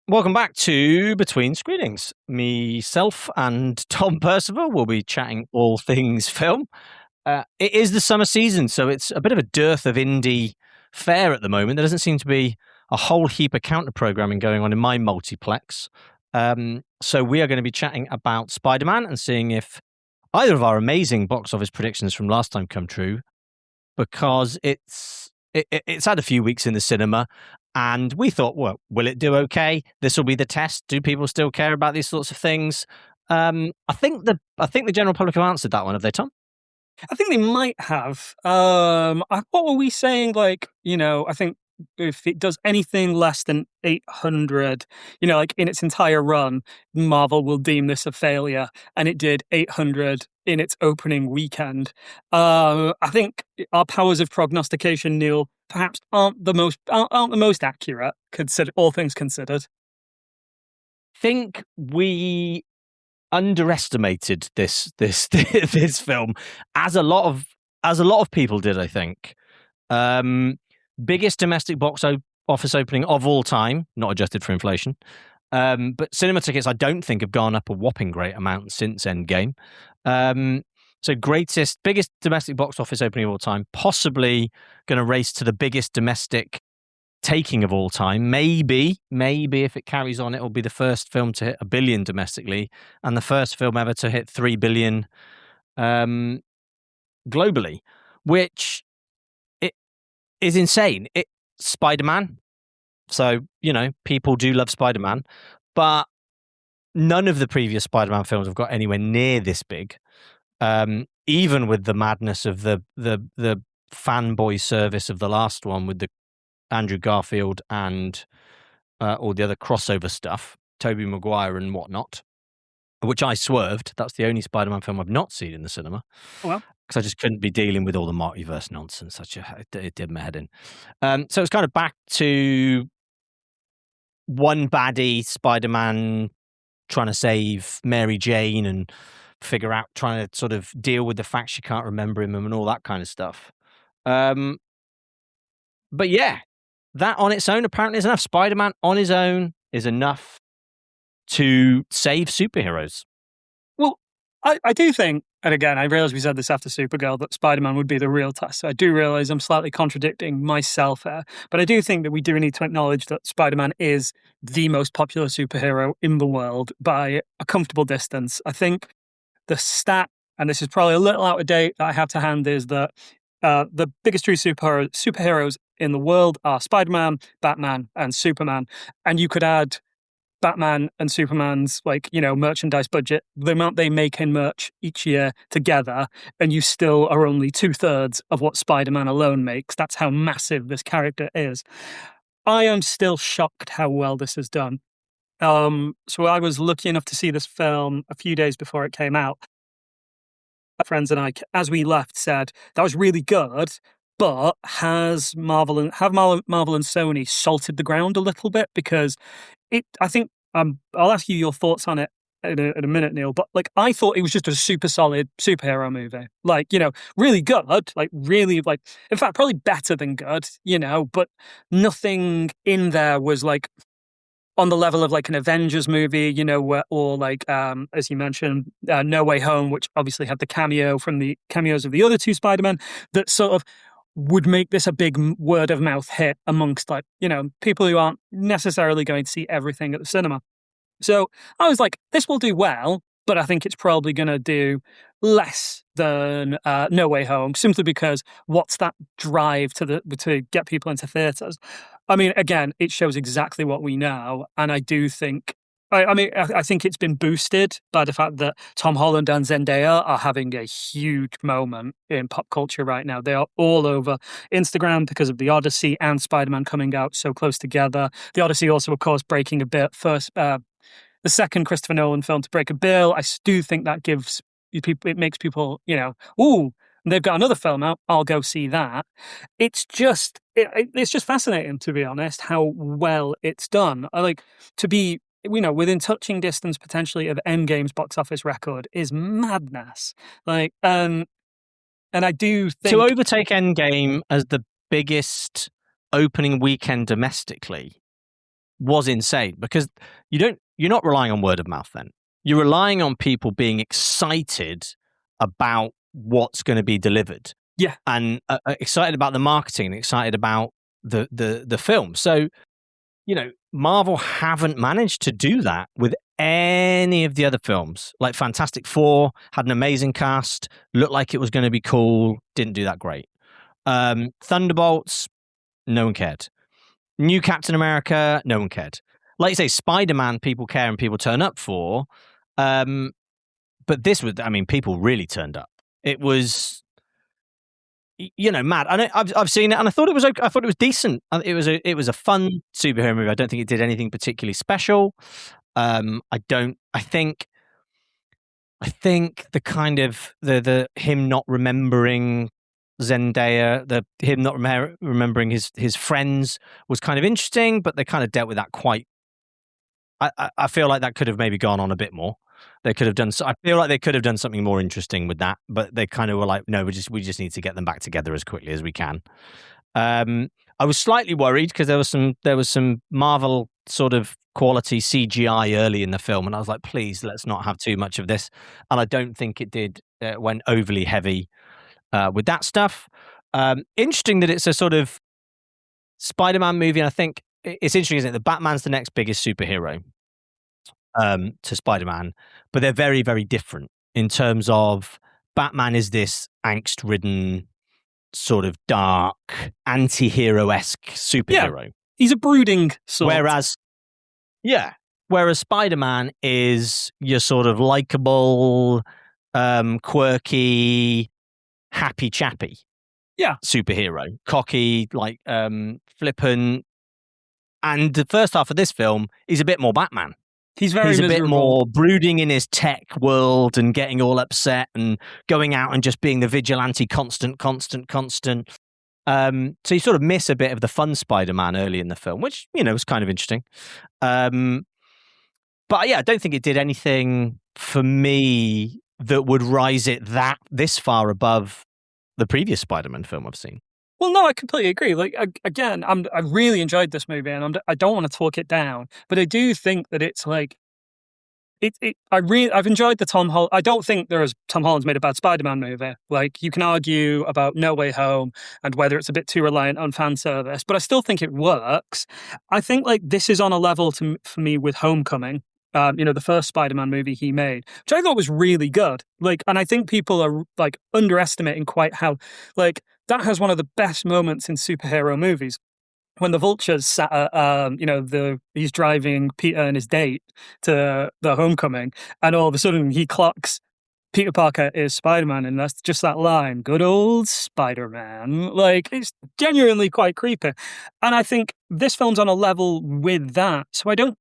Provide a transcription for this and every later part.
Welcome back to Between Screenings. Myself and Tom Percival will be chatting all things film. It is the summer season, so it's a bit of a dearth of indie fare at the moment. There doesn't seem to be a whole heap of counter programming going on in my multiplex. So we are going to be chatting about Spider-Man and seeing if either of our amazing box office predictions from last time come true, because it's had a few weeks in the cinema. And we thought, well, will it do okay? This will be the test. Do people still care about these sorts of things? I think the general public have answered that one, have they, Tom? I think they might have. What were we saying? I think if it does anything less than 800, like in its entire run, Marvel will deem this a failure. And it did 800 in its opening weekend. I think our powers of prognostication, Neil, perhaps aren't the most accurate, consider all things considered. Think we underestimated this film, as a lot of people did. I think biggest domestic office opening of all time, not adjusted for inflation. But cinema tickets, I don't think, have gone up a whopping great amount since Endgame. So biggest domestic box office opening of all time, possibly going to race to the biggest domestic taking of all time. Maybe if it carries on, it'll be the first film to hit 1 billion domestically and the first film ever to hit 3 billion globally, which it is insane. It's Spider-Man. So, people do love Spider-Man, but none of the previous Spider-Man films have got anywhere near this big. Even with the madness of the fanboy service of the last one with the Andrew Garfield and all the other crossover stuff, Tobey Maguire and whatnot, which I swerved. That's the only Spider-Man film I've not seen in the cinema. Well, because I just couldn't be dealing with all the multiverse nonsense. It did my head in. So it's kind of back to one baddie Spider-Man trying to save Mary Jane and trying to sort of deal with the fact she can't remember him and all that kind of stuff. But yeah, that on its own apparently is enough. Spider-Man on his own is enough to save superheroes. well, I do think, and again, I realize we said this after Supergirl, that Spider-Man would be the real test. So I do realize I'm slightly contradicting myself here, but I do think that we do need to acknowledge that Spider-Man is the most popular superhero in the world by a comfortable distance. I think the stat, and this is probably a little out of date, that I have to hand is that the biggest two superheroes in the world are Spider-Man, Batman, and Superman. And you could add Batman and Superman's merchandise budget, the amount they make in merch each year together, and you still are only 2/3 of what Spider-Man alone makes. That's how massive this character is. I am still shocked how well this is done. So I was lucky enough to see this film a few days before it came out. Friends and I, as we left, said that was really good, but Marvel and Sony salted the ground a little bit? Because I think I'll ask you your thoughts on it in a minute, Neil. But I thought it was just a super solid superhero movie, really good, really in fact probably better than good, but nothing in there was on the level of an Avengers movie, as you mentioned, No Way Home, which obviously had the cameos of the other two Spider-Men, that sort of would make this a big word of mouth hit amongst people who aren't necessarily going to see everything at the cinema. So I was like, this will do well, but I think it's probably going to do less than No Way Home, simply because what's that drive to get people into theaters? I mean, again, it shows exactly what we know, and I do think. I think it's been boosted by the fact that Tom Holland and Zendaya are having a huge moment in pop culture right now. They are all over Instagram because of The Odyssey and Spider-Man coming out so close together. The Odyssey also, of course, breaking a bit first. The second Christopher Nolan film to break a bill. I do think that gives people, it makes people, ooh, they've got another film out, I'll go see that. It's just fascinating, to be honest, how well it's done. I like to be, within touching distance potentially of Endgame's box office record is madness. And I do think to overtake Endgame as the biggest opening weekend domestically was insane because you're not relying on word of mouth then. You're relying on people being excited about what's going to be delivered. Yeah. And excited about the marketing and excited about the film. So, Marvel haven't managed to do that with any of the other films. Like Fantastic Four had an amazing cast, looked like it was going to be cool, didn't do that great. Thunderbolts, no one cared. New Captain America, no one cared. Like you say, Spider-Man, people care and people turn up for. But this was, people really turned up. It was, mad. I've seen it and I thought it was okay. I thought it was decent. It was a fun superhero movie. I don't think it did anything particularly special. I think the kind of the him not remembering Zendaya, him not remembering his friends was kind of interesting, but they kind of dealt with that quite. I feel like that could have maybe gone on a bit more. They could have done. I feel like they could have done something more interesting with that, but they kind of were like, no, we just need to get them back together as quickly as we can. I was slightly worried because there was some Marvel sort of quality CGI early in the film, and I was like, please, let's not have too much of this. And I don't think it did. Went overly heavy with that stuff. Interesting that it's a sort of Spider-Man movie, and I think it's interesting, isn't it? That Batman's the next biggest superhero to Spider-Man, but they're very, very different in terms of Batman is this angst-ridden, sort of dark, anti-hero-esque superhero. Yeah, he's a brooding sort. Whereas Spider-Man is your sort of likable, quirky, happy chappy superhero. Cocky, like flippant. And the first half of this film is a bit more Batman. He's a bit more brooding in his tech world and getting all upset and going out and just being the vigilante constant. So you sort of miss a bit of the fun Spider-Man early in the film, which, was kind of interesting. But yeah, I don't think it did anything for me that would rise it this far above the previous Spider-Man film I've seen. Well, no, I completely agree. Like, again, I really enjoyed this movie, and I don't want to talk it down, but I do think that it's like, I've enjoyed the Tom Holland. I don't think Tom Holland's made a bad Spider-Man movie. Like, you can argue about No Way Home and whether it's a bit too reliant on fan service, but I still think it works. I think like this is on a level for me with Homecoming. The first Spider-Man movie he made, which I thought was really good. Like, and I think people are like underestimating quite how, like, that has one of the best moments in superhero movies. When the Vulture's sat at, he's driving Peter and his date to the Homecoming, and all of a sudden he clocks Peter Parker is Spider-Man, and that's just that line, good old Spider-Man. Like, it's genuinely quite creepy. And I think this film's on a level with that, so I don't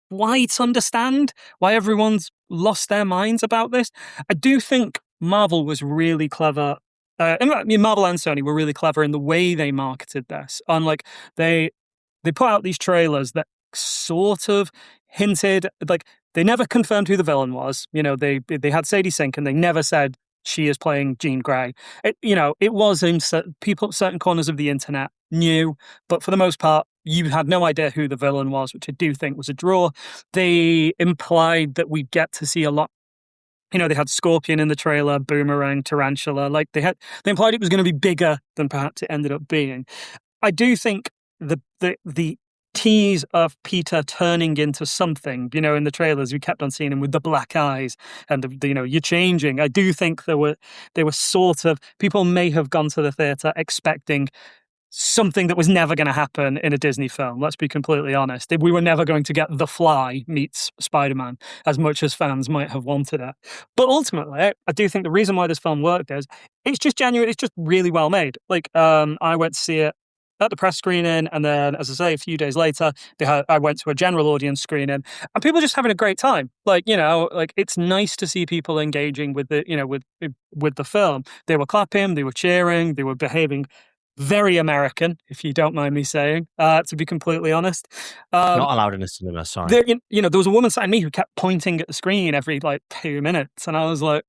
quite understand why everyone's lost their minds about this. I do think Marvel was really clever. Marvel and Sony were really clever in the way they marketed this. On like they put out these trailers that sort of hinted, like, they never confirmed who the villain was. They had Sadie Sink, and they never said she is playing Jean Grey. It was in certain corners of the internet knew, but for the most part, you had no idea who the villain was, which I do think was a draw. They implied that we'd get to see a lot. They had Scorpion in the trailer, Boomerang, Tarantula. Like, they implied it was going to be bigger than perhaps it ended up being. I do think the tease of Peter turning into something, in the trailers, we kept on seeing him with the black eyes and you're changing. I do think they were sort of, people may have gone to the theatre expecting something that was never going to happen in a Disney film. Let's be completely honest. We were never going to get The Fly meets Spider-Man as much as fans might have wanted it. But ultimately, I do think the reason why this film worked is it's just genuine. It's just really well made. Like, I went to see it at the press screening, and then, as I say, a few days later, I went to a general audience screening, and people are just having a great time. Like, it's nice to see people engaging with with the film. They were clapping, they were cheering, they were behaving very American, if you don't mind me saying, to be completely honest. Not allowed in a cinema, sorry. There was a woman sat me who kept pointing at the screen every 2 minutes, and I was like,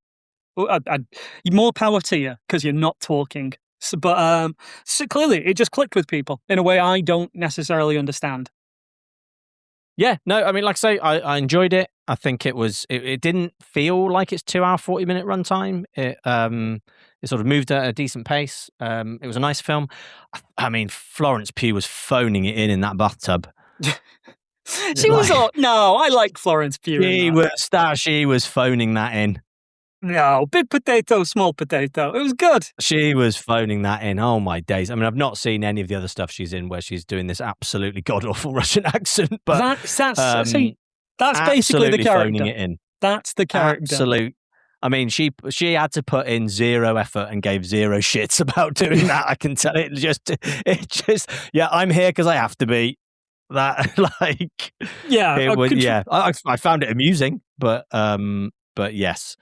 more power to you, because you're not talking. So clearly, it just clicked with people in a way I don't necessarily understand. Yeah, no, I mean, like I say, I enjoyed it. I think it didn't feel like it's 2 hour 40-minute runtime. It sort of moved at a decent pace. It was a nice film. I mean, Florence Pugh was phoning it in that bathtub. She was Like, all no. I like Florence Pugh in that. she was phoning that in. No, big potato, small potato. It was good. She was phoning that in. Oh my days! I mean, I've not seen any of the other stuff she's in where she's doing this absolutely god awful Russian accent, but See, that's basically the absolutely phoning character. it in. That's the character. Absolute. I mean, she had to put in zero effort and gave zero shits about doing that. I can tell it just, yeah, I'm here because I have to be. That like, Yeah, it would, yeah. I found it amusing, but yes,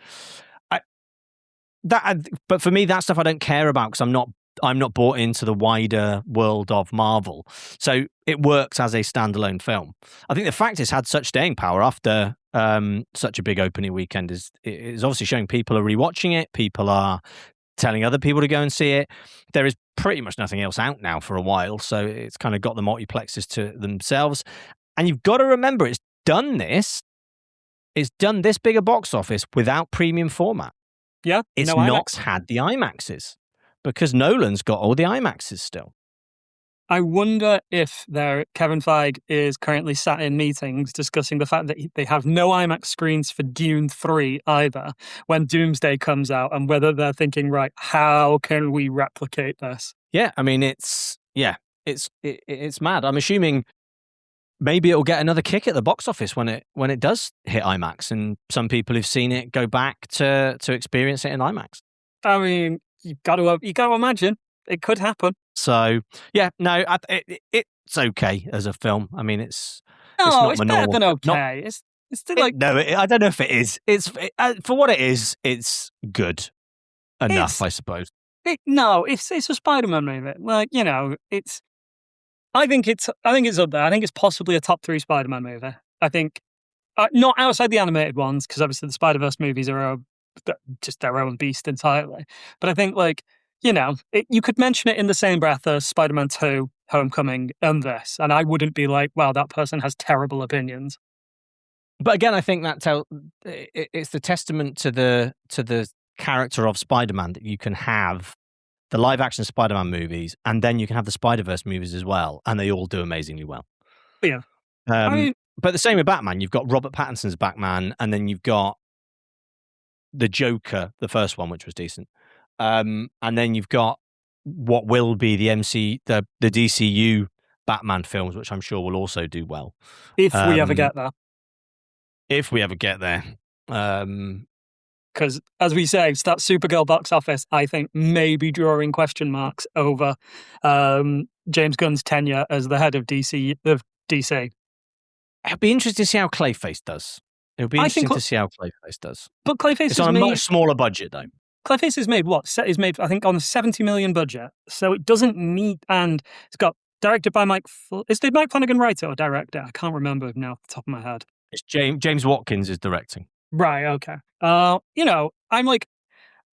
but for me, that stuff I don't care about because I'm not bought into the wider world of Marvel. So it works as a standalone film. I think the fact it's had such staying power after such a big opening weekend is obviously showing people are rewatching it. People are telling other people to go and see it. There is pretty much nothing else out now for a while, so it's kind of got the multiplexes to themselves. And you've got to remember, it's done this bigger box office without premium format. Yeah, It's no not IMAX. had the IMAXs because Nolan's got all the IMAXs still. I wonder if Kevin Feige is currently sat in meetings discussing the fact that they have no IMAX screens for Dune 3 either when Doomsday comes out, and whether they're thinking, right, how can we replicate this? Yeah, I mean, it's mad. I'm assuming maybe it'll get another kick at the box office when it does hit IMAX, and some people who've seen it go back to experience it in IMAX. I mean, you got to imagine it could happen. So yeah, no, it's okay as a film. I mean, it's better than okay. It's still like I don't know if it is. It's for what it is. It's good enough, I suppose. It's a Spider-Man movie. Like, you know, I think it's up there. I think it's possibly a top 3 Spider-Man movie. I think not outside the animated ones, because obviously the Spider-Verse movies are just their own beast entirely. But I think, like, you know, you could mention it in the same breath as Spider-Man 2, Homecoming, and this, and I wouldn't be like, wow, that person has terrible opinions. But again, I think it's the testament to the character of Spider-Man that you can have the live-action Spider-Man movies, and then you can have the Spider-Verse movies as well, and they all do amazingly well. Yeah. But the same with Batman. You've got Robert Pattinson's Batman, and then you've got the Joker, the first one, which was decent. And then you've got what will be the DCU Batman films, which I'm sure will also do well. If we ever get there. If we ever get there. Because, as we say, that Supergirl box office, I think, may be drawing question marks over James Gunn's tenure as the head of DC. It'll be interesting to see how Clayface does. It'll be interesting to see how Clayface does. But Clayface is on a much smaller budget, though. Clayface is made what? Is made, I think, on a $70 million budget. So it doesn't need, and it's got directed by did Mike Flanagan write it or director? I can't remember now off the top of my head. It's James Watkins is directing. Right, okay. You know, I'm like...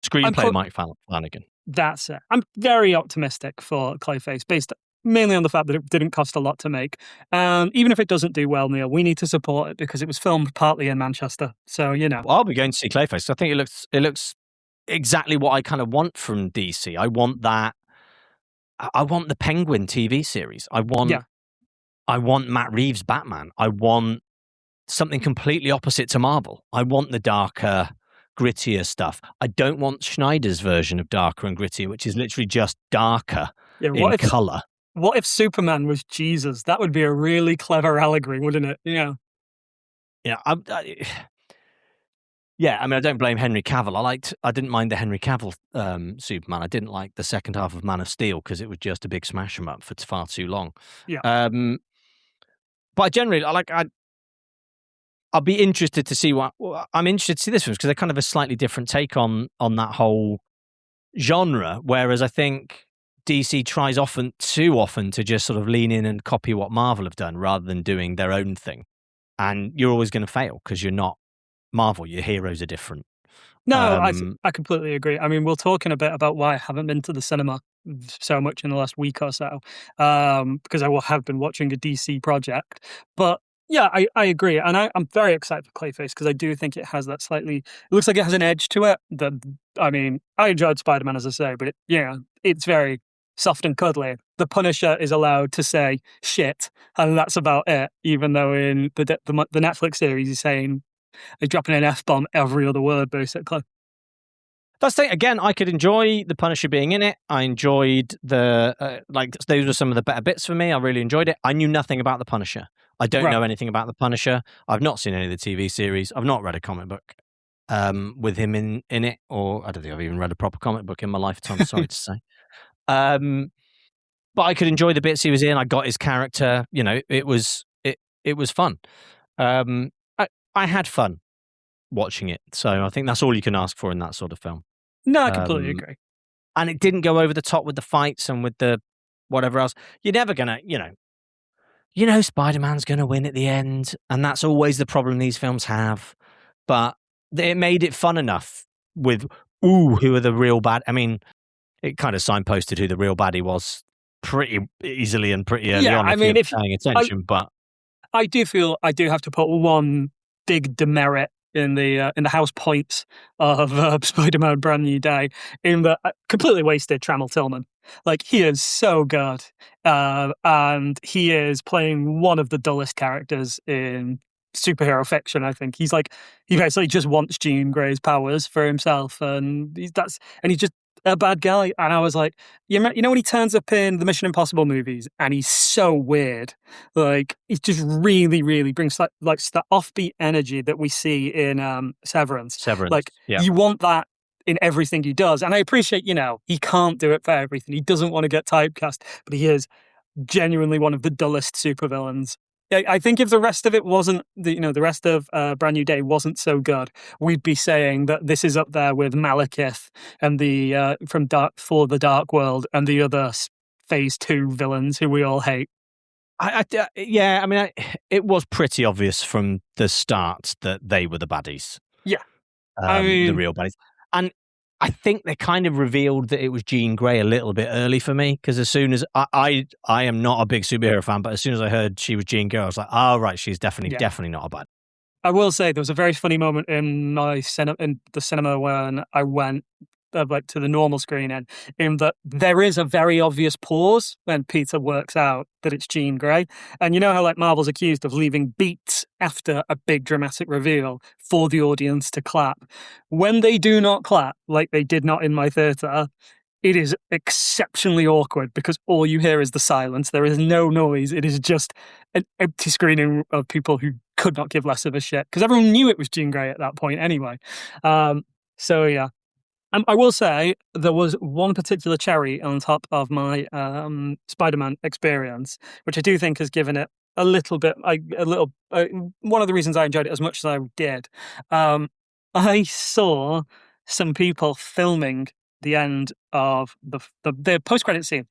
Screenplay Mike Flanagan. That's it. I'm very optimistic for Clayface, based mainly on the fact that it didn't cost a lot to make. Even if it doesn't do well, Neil, we need to support it because it was filmed partly in Manchester. So, you know. Well, I'll be going to see Clayface. I think it looks exactly what I kind of want from DC. I want that. I want the Penguin TV series. I want Matt Reeves' Batman. I want something completely opposite to Marvel. I want the darker, grittier stuff. I don't want Schneider's version of darker and grittier, which is literally just darker in colour. What if Superman was Jesus? That would be a really clever allegory, wouldn't it? Yeah. Yeah. Yeah, I mean, I don't blame Henry Cavill. I didn't mind the Henry Cavill Superman. I didn't like the second half of Man of Steel because it was just a big smash 'em up for far too long. Yeah. But generally, I'll be interested to see I'm interested to see this film because they're kind of a slightly different take on that whole genre. Whereas I think DC tries too often to just sort of lean in and copy what Marvel have done rather than doing their own thing. And you're always going to fail because you're not Marvel. Your heroes are different. No, I completely agree. I mean, we'll talk in a bit about why I haven't been to the cinema so much in the last week or so because I have been watching a DC project. But Yeah, I agree, and I'm very excited for Clayface because I do think it has that slightly. It looks like it has an edge to it. That I mean, I enjoyed Spider Man as I say, but it's very soft and cuddly. The Punisher is allowed to say shit, and that's about it. Even though in the Netflix series, he's dropping an F bomb every other word, basically. That's the thing. Again, I could enjoy the Punisher being in it. I enjoyed those were some of the better bits for me. I really enjoyed it. I knew nothing about the Punisher. I don't Right. know anything about the Punisher. I've not seen any of the TV series. I've not read a comic book with him in it, or I don't think I've even read a proper comic book in my lifetime. Sorry to say. Um, but I could enjoy the bits he was in. I got his character. It was fun. Um, I had fun watching it. So I think that's all you can ask for in that sort of film. No, I completely Um, agree. and it didn't go over the top with the fights and with the whatever else. You're never gonna, Spider-Man's gonna win at the end, and that's always the problem these films have. But it made it fun enough with, who are the real bad? I mean, it kind of signposted who the real baddie was pretty easily and pretty early Yeah, on I if you're mean, if paying I attention. But I do feel I do have to put one big demerit in the house points of Spider-Man: Brand New Day in that completely wasted Trammell Tillman. Like he is so good, and he is playing one of the dullest characters in superhero fiction. I think he basically just wants Jean Grey's powers for himself, and he's just a bad guy. And I was like, you know when he turns up in the Mission Impossible movies, and he's so weird. Like it just really, really brings like that offbeat energy that we see in Severance. Severance, Like yeah, you want that in everything he does, and I appreciate he can't do it for everything. He doesn't want to get typecast, but he is genuinely one of the dullest supervillains. I think if the rest of it wasn't the rest of Brand New Day wasn't so good, we'd be saying that this is up there with Malekith and the from Dark for the Dark World and the other Phase 2 villains who we all hate. yeah. I mean, it was pretty obvious from the start that they were the baddies. Yeah, I The mean, real baddies. And I think they kind of revealed that it was Jean Grey a little bit early for me because as soon as I am not a big superhero fan, but as soon as I heard she was Jean Grey, I was like, oh right, she's yeah. definitely not a bad. I will say there was a very funny moment in the cinema when I went like to the normal screening, in that there is a very obvious pause when Peter works out that it's Jean Grey, and you know how like Marvel's accused of leaving beats after a big dramatic reveal for the audience to clap. When they do not clap, like they did not in my theater, it is exceptionally awkward because all you hear is the silence. There is no noise. It is just an empty screening of people who could not give less of a shit because everyone knew it was Jean Grey at that point anyway. So yeah. I will say there was one particular cherry on top of my Spider-Man experience, which I do think has given it a little bit, one of the reasons I enjoyed it as much as I did. I saw some people filming the end of the post-credit scene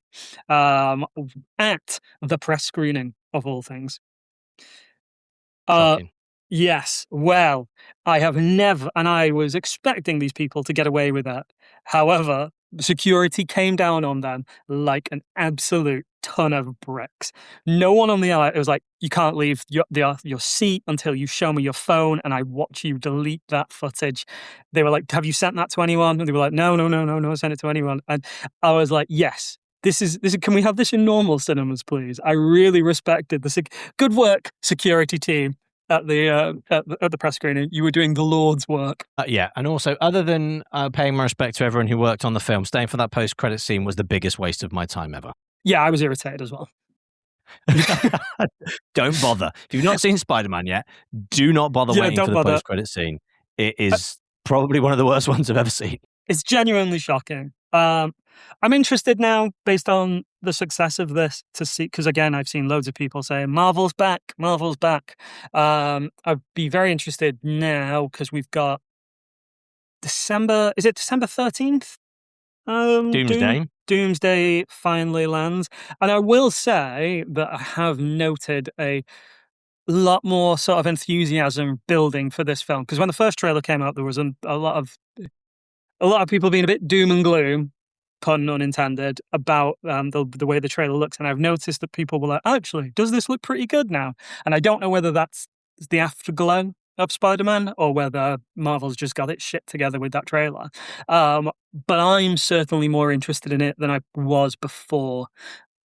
at the press screening of all things. Uh, Shocking. yes. Well, I have never, and I was expecting these people to get away with that. However, security came down on them like an absolute ton of bricks. No one on the aisle. It was like you can't leave your seat until you show me your phone, and I watch you delete that footage. They were like, "Have you sent that to anyone?" And they were like, "No, no, no, no, no, send it to anyone." And I was like, "Yes." This is. Can we have this in normal cinemas, please? I really respected the good work, security team at the press screening. You were doing the Lord's work. Yeah, and also, other than paying my respect to everyone who worked on the film, staying for that post-credit scene was the biggest waste of my time ever. Yeah, I was irritated as well. Don't bother. If you've not seen Spider-Man yet, do not bother Yeah, waiting don't for the bother. post-credit scene. It Uh, is probably one of the worst ones I've ever seen. It's genuinely shocking. I'm interested now, based on the success of this, to see, because again, I've seen loads of people saying Marvel's back, Marvel's back. I'd be very interested now because we've got December. Is it December 13th? Doomsday. Doomsday finally lands, and I will say that I have noted a lot more sort of enthusiasm building for this film because when the first trailer came out, there was a lot of people being a bit doom and gloom. pun unintended, about the way the trailer looks, and I've noticed that people were like, "Actually, does this look pretty good now?" And I don't know whether that's the afterglow of Spider-Man or whether Marvel's just got its shit together with that trailer. But I'm certainly more interested in it than I was before,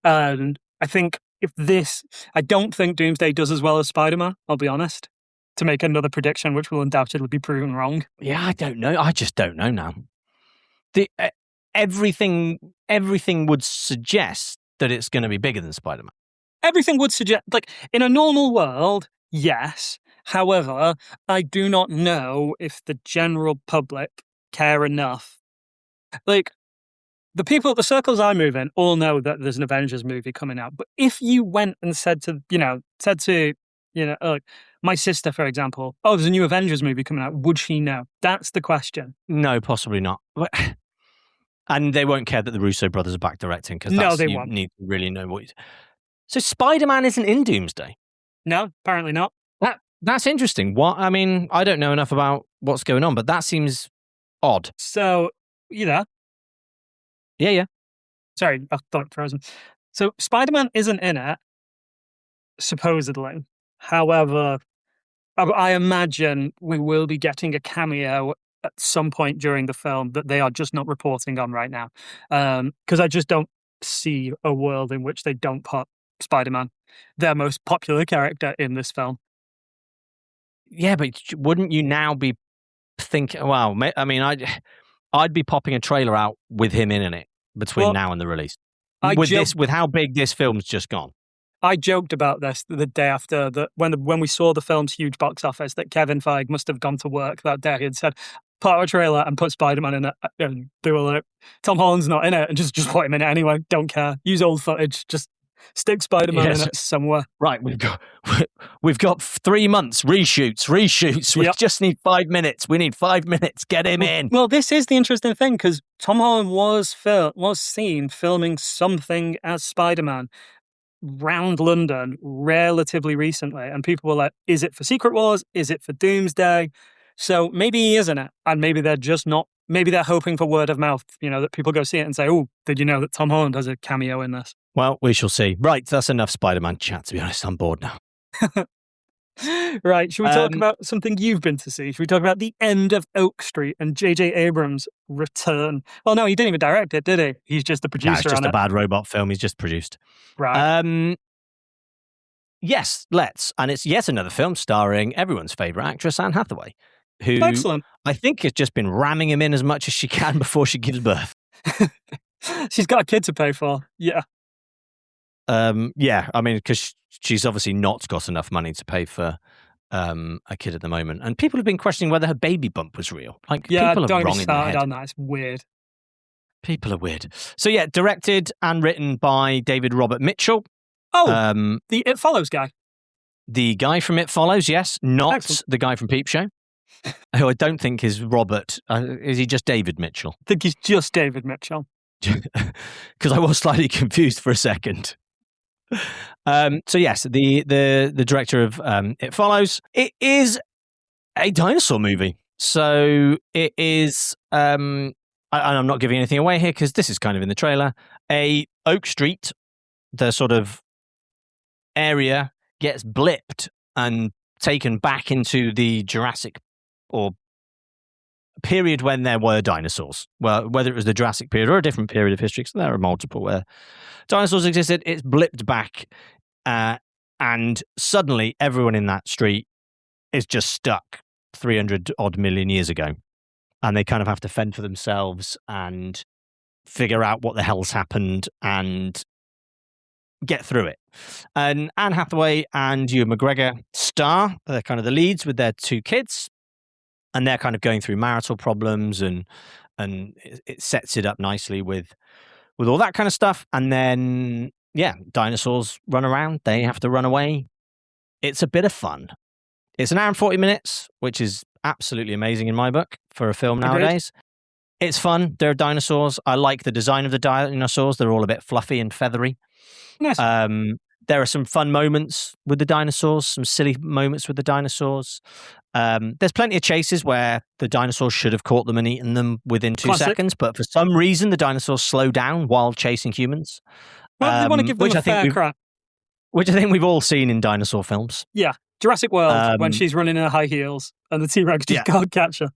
and I think I don't think Doomsday does as well as Spider-Man. I'll be honest. To make another prediction, which will undoubtedly be proven wrong. Yeah, I don't know. I just don't know now. Everything would suggest that it's going to be bigger than Spider-Man. Everything would suggest, like, in a normal world, yes. However, I do not know if the general public care enough. Like, the circles I move in all know that there's an Avengers movie coming out. But if you went and said to my sister, for example, "Oh, there's a new Avengers movie coming out," would she know? That's the question. No, possibly not. And they won't care that the Russo brothers are back directing because you won't. need to really know what. So Spider-Man isn't in Doomsday? No, apparently not. That's interesting. I mean, I don't know enough about what's going on, but that seems odd. So, you there? Yeah. Sorry, I thought frozen. So Spider-Man isn't in it, supposedly. However, I imagine we will be getting a cameo at some point during the film that they are just not reporting on right now. Because I just don't see a world in which they don't put Spider-Man, their most popular character, in this film. Yeah, but wouldn't you now be thinking, well, I mean, I'd be popping a trailer out with him in it between now and the release. With how big this film's just gone. I joked about this the day after when we saw the film's huge box office, that Kevin Feige must have gone to work that day and said, "Put out a trailer and put Spider-Man in it." And they were like, "Tom Holland's not in it," and just put him in it anyway. Don't care. Use old footage. Just stick Spider-Man in it somewhere. Right, we've got 3 months reshoots. We just need 5 minutes. We need 5 minutes. Get him in. Well, this is the interesting thing, because Tom Holland was seen filming something as Spider-Man round London relatively recently, and people were like, "Is it for Secret Wars? Is it for Doomsday?" So maybe he is in it, and maybe they're just not. Maybe they're hoping for word of mouth, that people go see it and say, "Oh, did you know that Tom Holland has a cameo in this?" Well, we shall see. Right, that's enough Spider-Man chat, to be honest. I'm bored now. Right, should we talk about something you've been to see? Should we talk about the end of Oak Street and J.J. Abrams' return? Well, no, he didn't even direct it, did he? He's just the producer on it. It's just a bad robot film he's just produced. Right. Yes, let's. And it's yet another film starring everyone's favourite actress, Anne Hathaway, who Excellent. I think has just been ramming him in as much as she can before she gives birth. She's got a kid to pay for. Yeah. Yeah, I mean, because she's obviously not got enough money to pay for a kid at the moment. And people have been questioning whether her baby bump was real. People are wrong in their head. On that. It's weird. People are weird. So yeah, directed and written by David Robert Mitchell. Oh, the It Follows guy. The guy from It Follows, yes. Not Excellent. The guy from Peep Show, who I don't think is Robert. Is he just David Mitchell? I think he's just David Mitchell. Because I was slightly confused for a second. So yes, the director of It Follows. It is a dinosaur movie. So it is, and I'm not giving anything away here because this is kind of in the trailer. A Oak Street, the sort of area, gets blipped and taken back into the Jurassic or period when there were dinosaurs. Well, whether it was the Jurassic period or a different period of history, because there are multiple where dinosaurs existed, it's blipped back, and suddenly everyone in that street is just stuck 300 odd million years ago, and they kind of have to fend for themselves and figure out what the hell's happened and get through it. And Anne Hathaway and Ewan McGregor star. They're kind of the leads with their 2 kids, and they're kind of going through marital problems, and it sets it up nicely with all that kind of stuff. And then, yeah, dinosaurs run around. They have to run away. It's a bit of fun. It's an hour and 40 minutes, which is absolutely amazing in my book for a film nowadays. Agreed. It's fun. There are dinosaurs. I like the design of the dinosaurs. They're all a bit fluffy and feathery. Nice. There are some fun moments with the dinosaurs, some silly moments with the dinosaurs. There's plenty of chases where the dinosaurs should have caught them and eaten them within 2 seconds, but for some reason the dinosaurs slow down while chasing humans. Well, they want to give them a fair crack. Which I think we've all seen in dinosaur films. Yeah, Jurassic World, when she's running in her high heels and the T-Rex just can't catch her.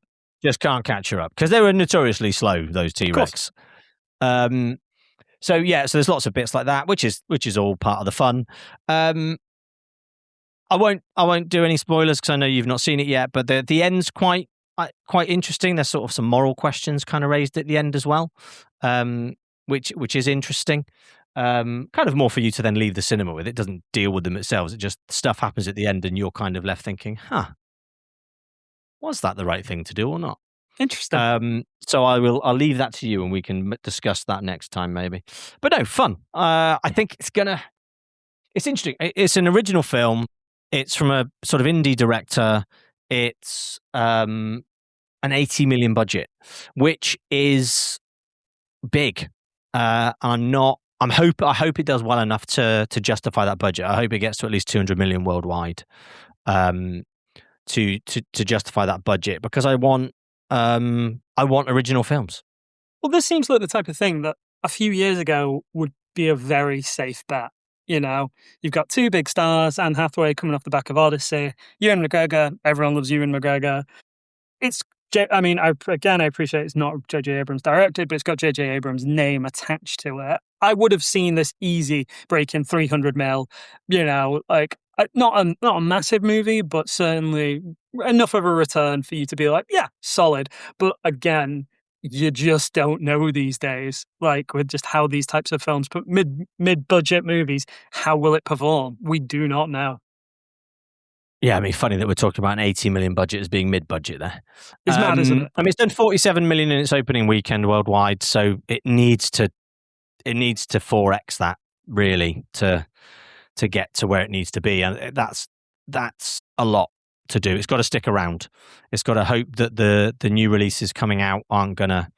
Just can't catch her up because they were notoriously slow, those T-Rex. So there's lots of bits like that, which is all part of the fun. I won't do any spoilers because I know you've not seen it yet, but the end's quite interesting. There's sort of some moral questions kind of raised at the end as well, which is interesting. Kind of more for you to then leave the cinema with. It doesn't deal with them itself. It just stuff happens at the end, and you're kind of left thinking, was that the right thing to do or not? Interesting. So I'll leave that to you, and we can discuss that next time, maybe. But no, fun. I think it's interesting. It's an original film. It's from a sort of indie director. It's an 80 million budget, which is big. I hope it does well enough to justify that budget. I hope it gets to at least 200 million worldwide, to justify that budget, because I want original films. Well, this seems like the type of thing that a few years ago would be a very safe bet. You know, you've got two big stars, Anne Hathaway coming off the back of Odyssey, Ewan McGregor. Everyone loves Ewan McGregor. I appreciate it's not J.J. Abrams directed, but it's got J.J. Abrams' name attached to it. I would have seen this easy breaking 300 mil, like not a massive movie, but certainly enough of a return for you to be like, yeah, solid. But again, you just don't know these days, like with just how these types of films, but mid-budget movies, how will it perform? We do not know. Yeah, I mean, funny that we're talking about an 80 million budget as being mid-budget there. It's mad, isn't it? I mean, it's done 47 million in its opening weekend worldwide, so it needs to 4x that, really, to get to where it needs to be, and that's a lot to do. It's got to stick around. It's got to hope that the new releases coming out aren't gonna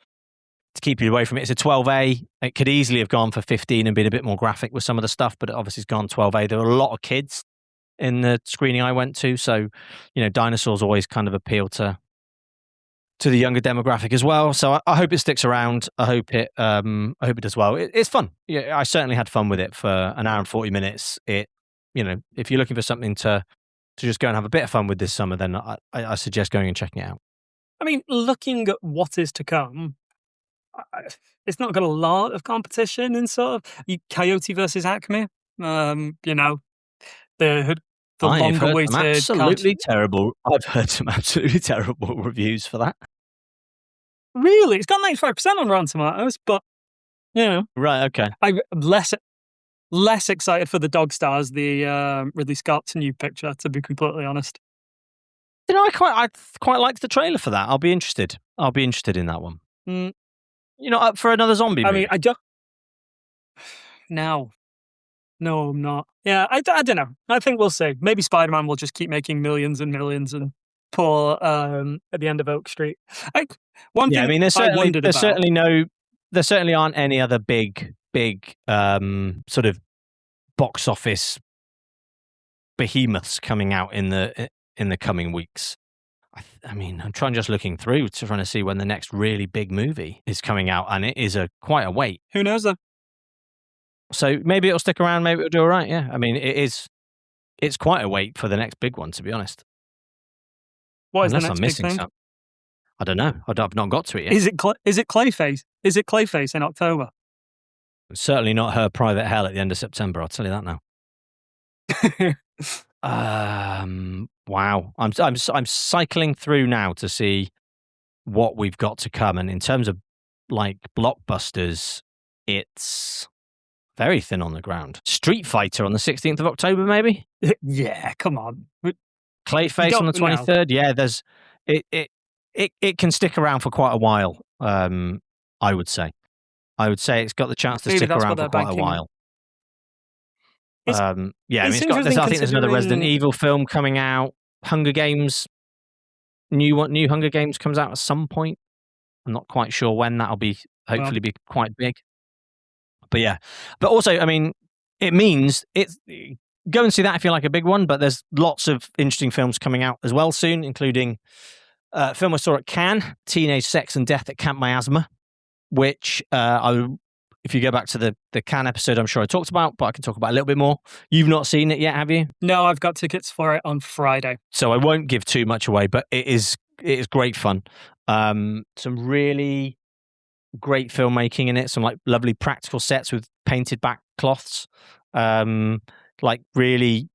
to keep you away from it. It's a 12A. It could easily have gone for 15 and been a bit more graphic with some of the stuff, but it obviously has gone 12A. There were a lot of kids in the screening I went to, so dinosaurs always kind of appeal to the younger demographic as well. So I hope it sticks around. I hope it does well. It's fun. Yeah, I certainly had fun with it for an hour and 40 minutes. If you're looking for something to just go and have a bit of fun with this summer, then I suggest going and checking it out. I mean, looking at what is to come, it's not got a lot of competition in sort of Coyote versus Acme. The long-awaited, absolutely terrible. I've heard some absolutely terrible reviews for that. Really, it's got 95% on Rotten Tomatoes, but right, okay. I'm less excited for the Dog Stars, the Ridley Scott's new picture, to be completely honest. I quite liked the trailer for that. I'll be interested in that one. Up for another zombie movie? I mean, I don't. No, I'm not. Yeah, I don't know. I think we'll see. Maybe Spider-Man will just keep making millions and millions and pour at the end of Oak Street. There certainly aren't any other big sort of box office behemoths coming out in the coming weeks. I mean, I'm just looking through trying to see when the next really big movie is coming out, and it is quite a wait. Who knows though? So maybe it'll stick around, maybe it'll do all right, yeah. I mean, it's quite a wait for the next big one, to be honest. What is Unless the next I'm missing big thing? something. I don't know. I've not got to it yet. Is it Clayface? Is it Clayface in October? It's certainly not Her Private Hell at the end of September, I'll tell you that now. Wow. I'm cycling through now to see what we've got to come, and in terms of like blockbusters, it's very thin on the ground. Street Fighter on the 16th of October, maybe? Yeah, come on. Clayface on the 23rd. Yeah, there's it can stick around for quite a while. I would say it's got the chance to stick around for quite a while. I think there's another Resident Evil film coming out. Hunger Games, new Hunger Games comes out at some point. I'm not quite sure when that'll be. Hopefully, be quite big. But yeah, but also, I mean, it means it's go and see that if you like a big one. But there's lots of interesting films coming out as well soon, including a film I saw at Cannes, Teenage Sex and Death at Camp Miasma, which if you go back to the Cannes episode, I'm sure I talked about, but I can talk about a little bit more. You've not seen it yet, have you? No, I've got tickets for it on Friday. So I won't give too much away, but it is great fun. Some really great filmmaking in it, some like lovely practical sets with painted back cloths, like really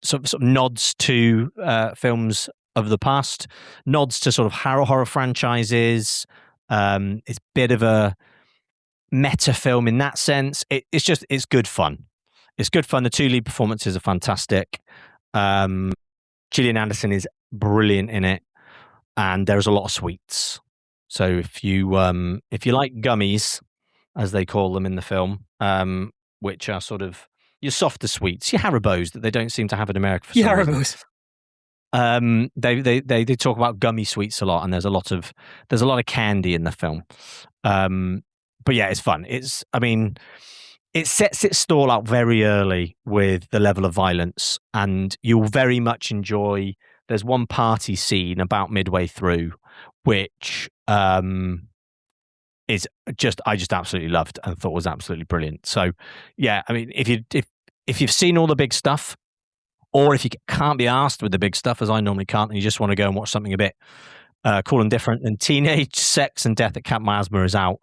sort of nods to films of the past, nods to sort of horror franchises. It's a bit of a meta film in that sense. It's good fun. It's good fun. The two lead performances are fantastic. Gillian Anderson is brilliant in it, and there's a lot of sweets. So if you like gummies, as they call them in the film, which are sort of your softer sweets, your Haribos that they don't seem to have in America for some reason. They talk about gummy sweets a lot, and there's a lot of candy in the film. But yeah, it's fun. It sets its stall out very early with the level of violence, and you'll very much enjoy. There's one party scene about midway through, which is just I just absolutely loved and thought was absolutely brilliant. So yeah, I mean, if you've seen all the big stuff, or if you can't be asked with the big stuff, as I normally can't, and you just want to go and watch something a bit cool and different, then Teenage Sex and Death at Camp Miasma is out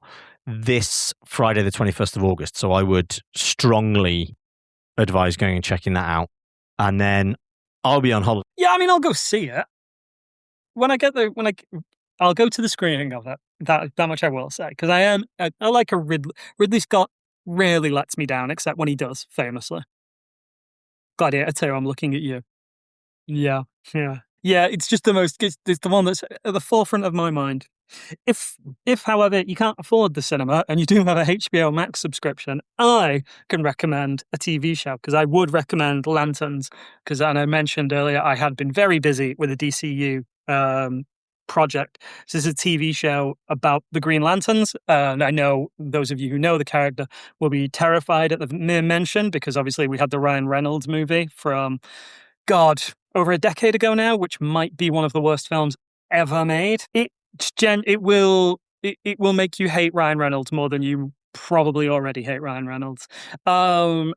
this Friday, the 21st of August. So I would strongly advise going and checking that out. And then I'll be on holiday. Yeah, I mean, I'll go see it when I get there. I'll go to the screening of it. That much I will say, because I like a Ridley Scott. Rarely lets me down, except when he does, famously. Gladiator 2, I'm looking at you. Yeah. It's just it's the one that's at the forefront of my mind. If, however, you can't afford the cinema and you do have a HBO Max subscription, I can recommend a TV show, because I would recommend Lanterns, because I mentioned earlier I had been very busy with a DCU project. So this is a TV show about the Green Lanterns, and I know those of you who know the character will be terrified at the mere mention, because obviously we had the Ryan Reynolds movie from, God, over a decade ago now, which might be one of the worst films ever made. It will make you hate Ryan Reynolds more than you probably already hate Ryan Reynolds. But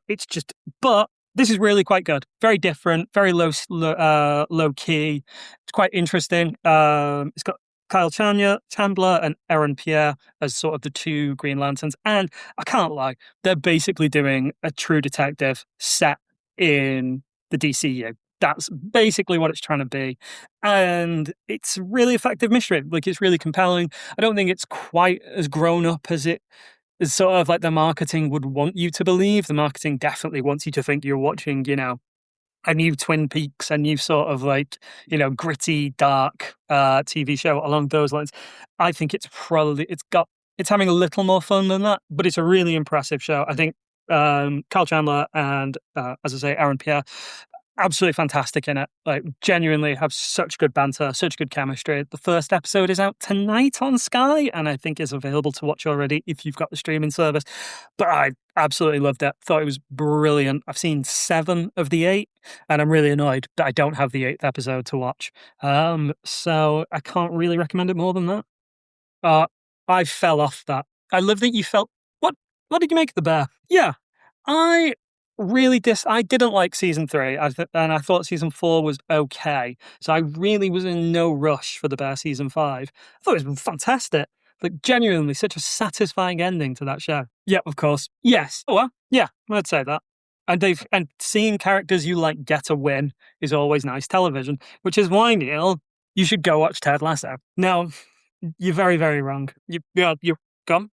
this is really quite good. Very different, very low key. It's quite interesting. It's got Kyle Chandler and Aaron Pierre as sort of the two Green Lanterns. And I can't lie, they're basically doing a True Detective set in the DCU. That's basically what it's trying to be. And it's really effective mystery. Like, it's really compelling. I don't think it's quite as grown up as it is sort of like the marketing would want you to believe. The marketing definitely wants you to think you're watching, a new Twin Peaks, a new sort of like, gritty, dark TV show along those lines. I think it's having a little more fun than that, but it's a really impressive show. I think Kyle Chandler and, as I say, Aaron Pierre, absolutely fantastic in it. Like, genuinely have such good banter, such good chemistry. The first episode is out tonight on Sky, and I think is available to watch already if you've got the streaming service. But I absolutely loved it. Thought it was brilliant. I've seen 7 of the 8, and I'm really annoyed that I don't have the 8th episode to watch. So I can't really recommend it more than that. I fell off that. I love that you felt... What did you make of The Bear? Yeah, I didn't like season 3, and I thought season 4 was okay. So I really was in no rush for The Bear season 5. I thought it was fantastic. Like, genuinely, such a satisfying ending to that show. Yeah, of course. Yes. Oh, well, yeah, I'd say that. And seeing characters you like get a win is always nice television, which is why, Neil, you should go watch Ted Lasso. No, you're very, very wrong. You're gone.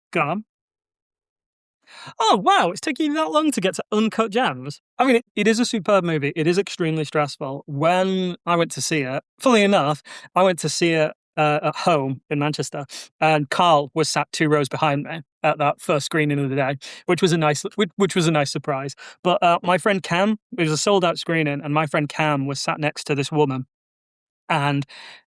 Oh, wow, it's taking you that long to get to Uncut Gems. I mean, it is a superb movie. It is extremely stressful. When I went to see it, fully enough, I went to see it at home in Manchester, and Carl was sat 2 rows behind me at that first screening of the day, which was a nice surprise. But my friend Cam, it was a sold-out screening, and my friend Cam was sat next to this woman, and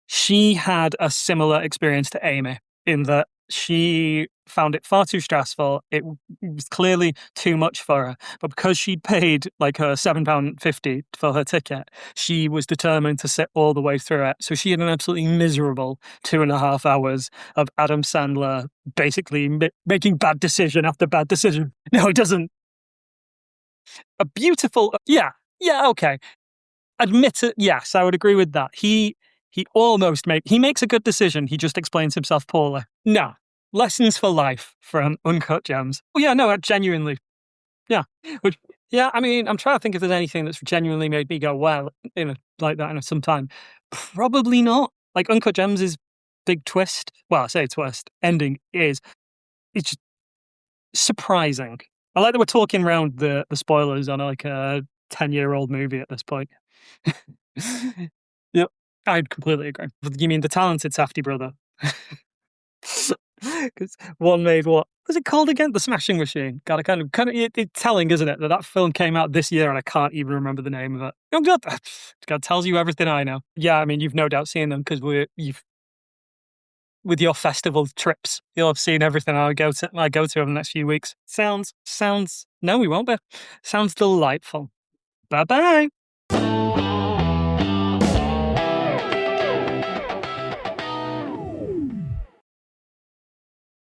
she had a similar experience to Amy in that she found it far too stressful. It was clearly too much for her. But because she'd paid like her £7.50 for her ticket, she was determined to sit all the way through it. So she had an absolutely miserable 2.5 hours of Adam Sandler basically making bad decision after bad decision. No, it doesn't. A beautiful, yeah, okay. Admit it, yes, I would agree with that. He makes a good decision. He just explains himself poorly. No. Lessons for life from Uncut Gems. Oh, yeah, no, genuinely. Yeah. Yeah, I mean, I'm trying to think if there's anything that's genuinely made me go, well, like that in some time. Probably not. Like, Uncut Gems' is big twist. Well, I say twist. Ending it's just surprising. I like that we're talking around the spoilers on like a 10-year-old movie at this point. Yep, I'd completely agree. You mean the talented Safdie brother? Because one made what was it called again? The Smashing Machine. God, it's telling, isn't it, that film came out this year and I can't even remember the name of it. Oh God, God tells you everything I know. Yeah, I mean, you've no doubt seen them because with your festival trips, you'll have seen everything I go to over the next few weeks. Sounds. No, we won't be. Sounds delightful. Bye bye.